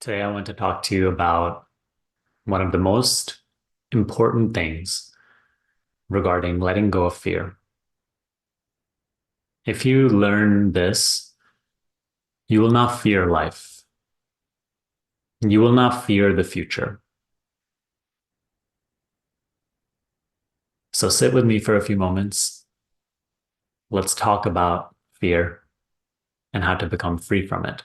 Today, I want to talk to you about one of the most important things regarding letting go of fear. If you learn this, you will not fear life. You will not fear the future. So sit with me for a few moments. Let's talk about fear and how to become free from it.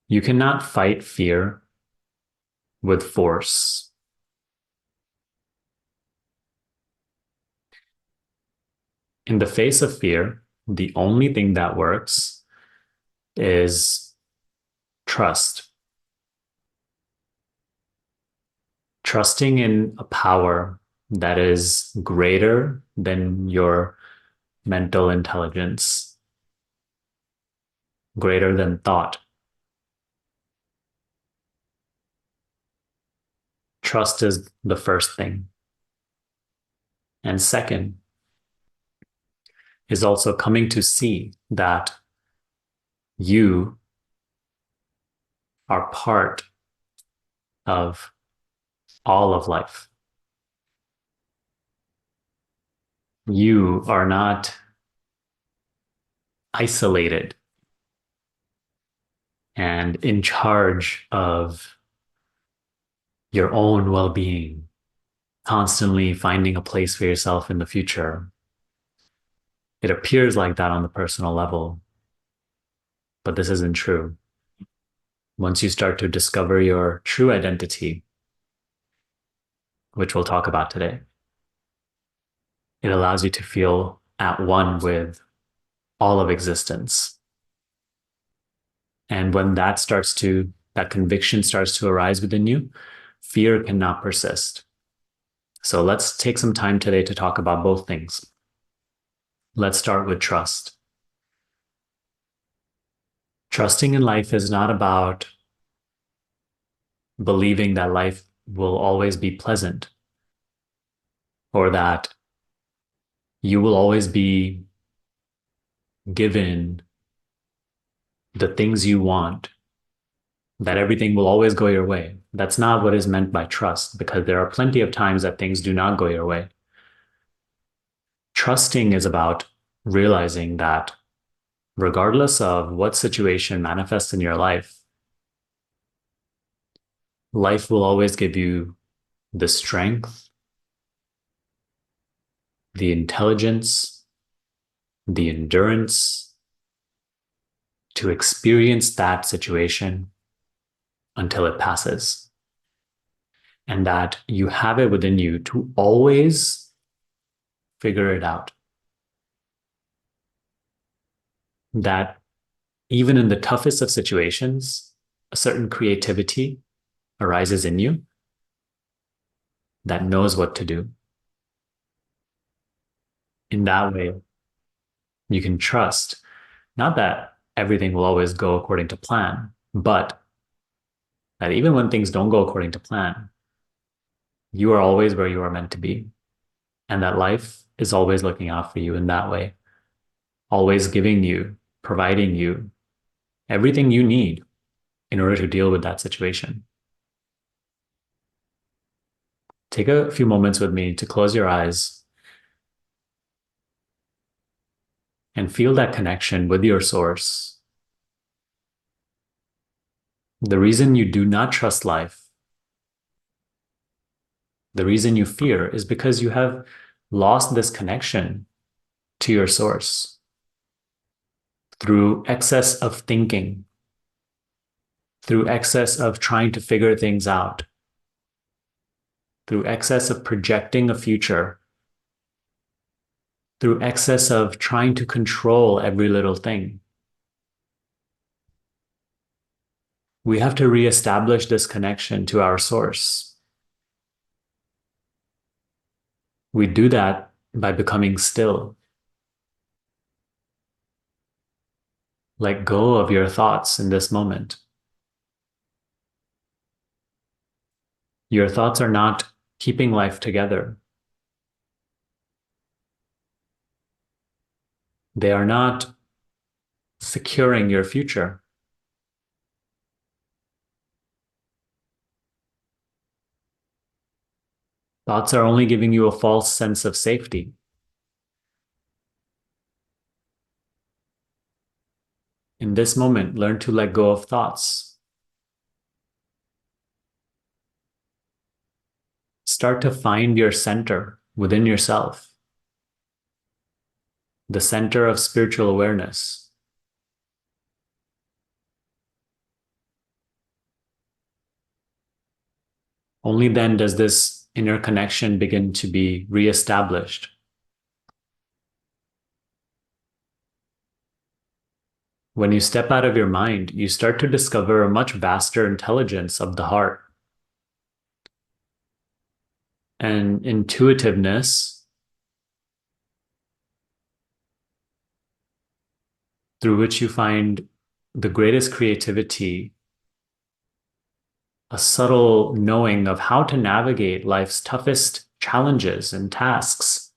You cannot fight fear with force. In the face of fear, the only thing that works is trust. Trusting in a power that is greater than your mental intelligence, greater than thought. Trust is the first thing. And second is also coming to see that you are part of all of life. You are not isolated and in charge of your own well being, constantly finding a place for yourself in the future. It appears like that on the personal level, but this isn't true. Once you start to discover your true identity, which we'll talk about today, it allows you to feel at one with all of existence. And when that conviction starts to arise within you, fear cannot persist. So let's take some time today to talk about both things. Let's start with trust. Trusting in life is not about believing that life will always be pleasant or that you will always be given the things you want, that everything will always go your way. That's not what is meant by trust, because there are plenty of times that things do not go your way. Trusting is about realizing that regardless of what situation manifests in your life, life will always give you the strength, the intelligence, the endurance to experience that situation until it passes. And that you have it within you to always figure it out. That even in the toughest of situations, a certain creativity arises in you that knows what to do. In that way, you can trust, not that everything will always go according to plan, but that even when things don't go according to plan, you are always where you are meant to be. And that life is always looking out for you in that way, always giving you, providing you everything you need in order to deal with that situation. Take a few moments with me to close your eyes and feel that connection with your source. The reason you do not trust life, the reason you fear, is because you have lost this connection to your source through excess of thinking, through excess of trying to figure things out, through excess of projecting a future, through excess of trying to control every little thing. We have to reestablish this connection to our source. We do that by becoming still. Let go of your thoughts in this moment. Your thoughts are not keeping life together. They are not securing your future. Thoughts are only giving you a false sense of safety. In this moment, learn to let go of thoughts. Start to find your center within yourself, the center of spiritual awareness. Only then does this inner connection begin to be reestablished. When you step out of your mind, you start to discover a much vaster intelligence of the heart. And intuitiveness through which you find the greatest creativity, a subtle knowing of how to navigate life's toughest challenges and tasks.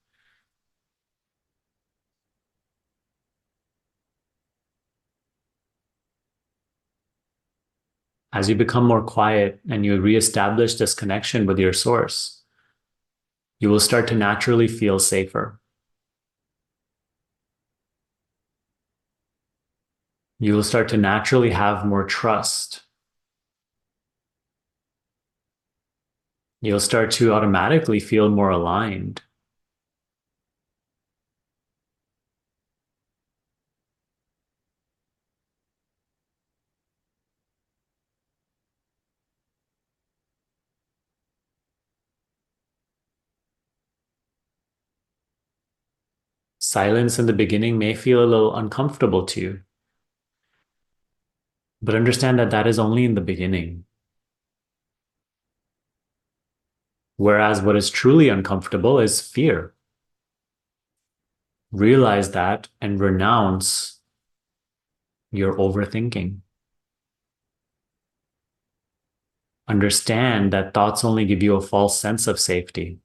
As you become more quiet and you reestablish this connection with your source, you will start to naturally feel safer. You will start to naturally have more trust. You'll start to automatically feel more aligned. Silence in the beginning may feel a little uncomfortable to you, but understand that that is only in the beginning. Whereas what is truly uncomfortable is fear. Realize that and renounce your overthinking. Understand that thoughts only give you a false sense of safety,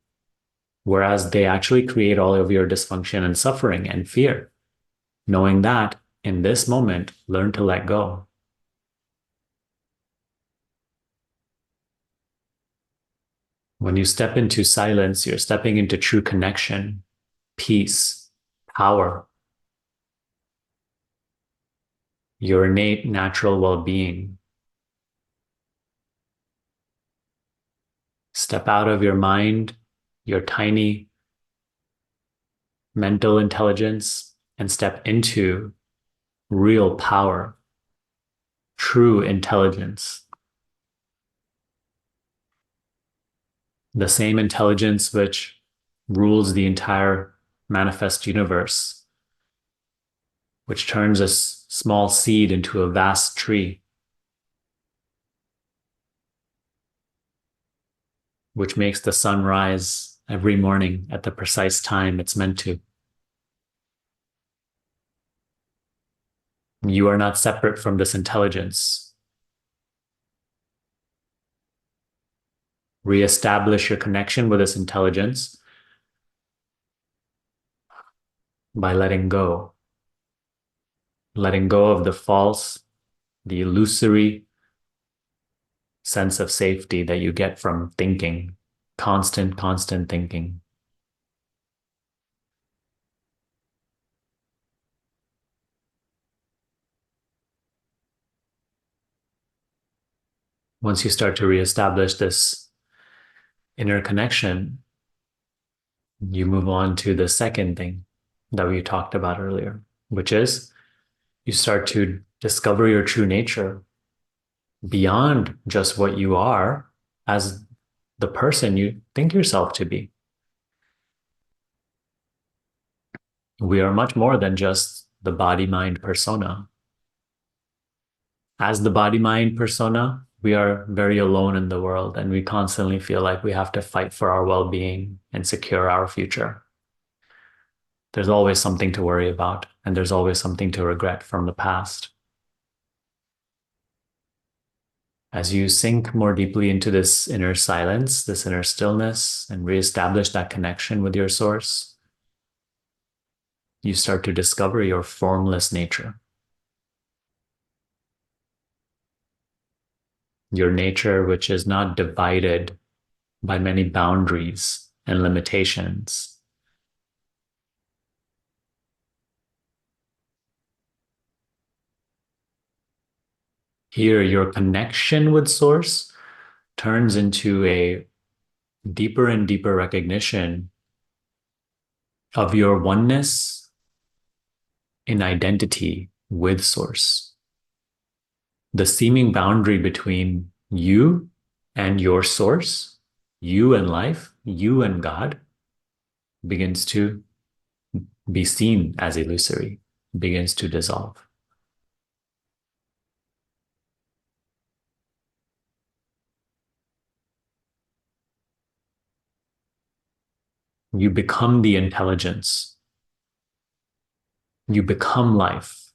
whereas they actually create all of your dysfunction and suffering and fear. Knowing that, in this moment, learn to let go. When you step into silence, you're stepping into true connection, peace, power, your innate natural well-being. Step out of your mind, your tiny mental intelligence, and step into real power, true intelligence. The same intelligence which rules the entire manifest universe, which turns a small seed into a vast tree, which makes the sun rise every morning at the precise time it's meant to. You are not separate from this intelligence. Reestablish your connection with this intelligence by letting go of the false, the illusory sense of safety that you get from thinking, constant thinking. Once you start to reestablish this inner connection, you move on to the second thing that we talked about earlier, which is you start to discover your true nature beyond just what you are as the person you think yourself to be. We are much more than just the body-mind persona. As the body-mind persona, we are very alone in the world, and we constantly feel like we have to fight for our well-being and secure our future. There's always something to worry about, and there's always something to regret from the past. As you sink more deeply into this inner silence, this inner stillness, and reestablish that connection with your source, you start to discover your formless nature. Your nature, which is not divided by many boundaries and limitations. Here, your connection with Source turns into a deeper and deeper recognition of your oneness in identity with Source. The seeming boundary between you and your Source, you and life, you and God, begins to be seen as illusory, begins to dissolve. You become the intelligence. You become life.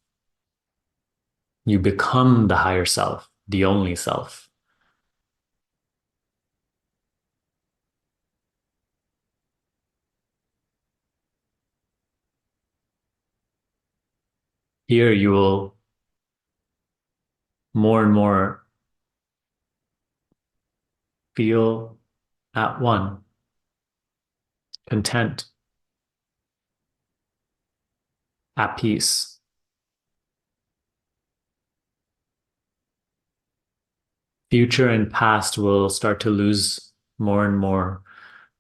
You become the higher self, the only self. Here you will more and more feel at one, content, at peace. Future and past will start to lose more and more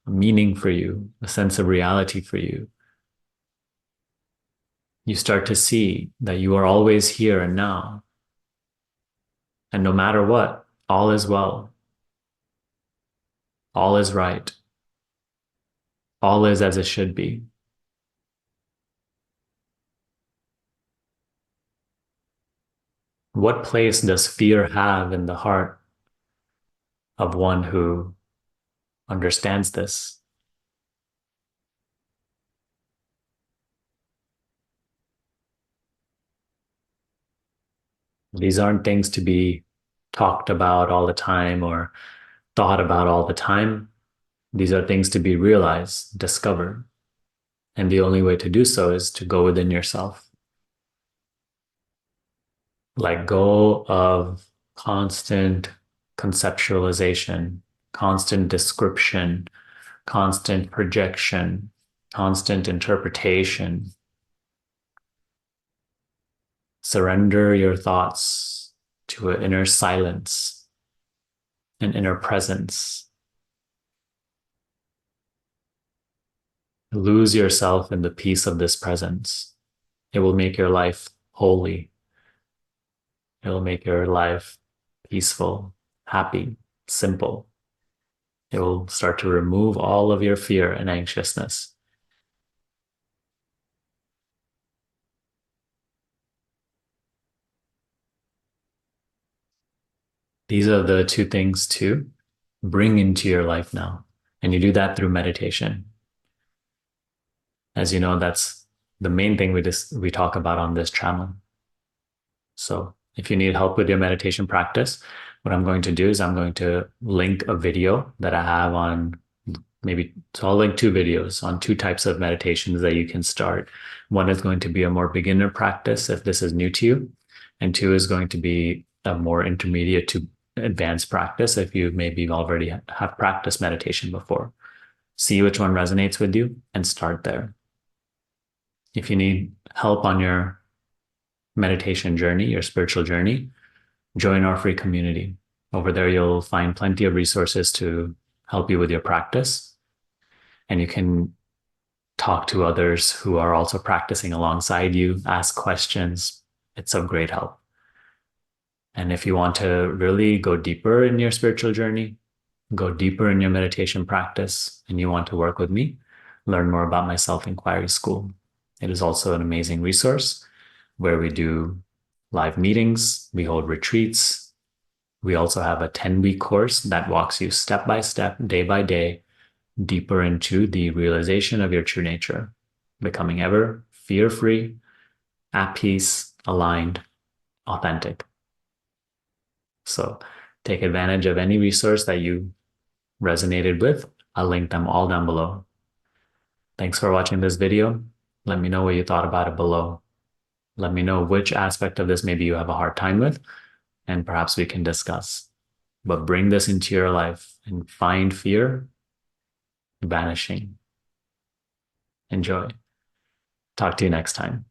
meaning for you, a sense of reality for you. You start to see that you are always here and now. And no matter what, all is well. All is right. All is as it should be. What place does fear have in the heart of one who understands this? These aren't things to be talked about all the time or thought about all the time. These are things to be realized, discovered. And the only way to do so is to go within yourself. Let go of constant conceptualization, constant description, constant projection, constant interpretation. Surrender your thoughts to an inner silence, an inner presence. Lose yourself in the peace of this presence. It will make your life holy. It will make your life peaceful, happy, simple. It will start to remove all of your fear and anxiousness. These are the two things to bring into your life now. And you do that through meditation. As you know, that's the main thing we talk about on this channel. So if you need help with your meditation practice, what I'm going to do is I'm going to link a video that I have on so I'll link two videos on two types of meditations that you can start. One is going to be a more beginner practice if this is new to you, and two is going to be a more intermediate to advanced practice if you maybe already have practiced meditation before. See which one resonates with you and start there. If you need help on your meditation journey, your spiritual journey, join our free community. Over there, you'll find plenty of resources to help you with your practice. And you can talk to others who are also practicing alongside you, ask questions. It's of great help. And if you want to really go deeper in your spiritual journey, go deeper in your meditation practice, and you want to work with me, learn more about my Self-Inquiry School. It is also an amazing resource where we do live meetings, we hold retreats. We also have a 10-week course that walks you step by step, day by day, deeper into the realization of your true nature, becoming ever fear-free, at peace, aligned, authentic. So take advantage of any resource that you resonated with. I'll link them all down below. Thanks for watching this video. Let me know what you thought about it below. Let me know which aspect of this maybe you have a hard time with, and perhaps we can discuss. but bring this into your life and find fear vanishing. Enjoy. Talk to you next time.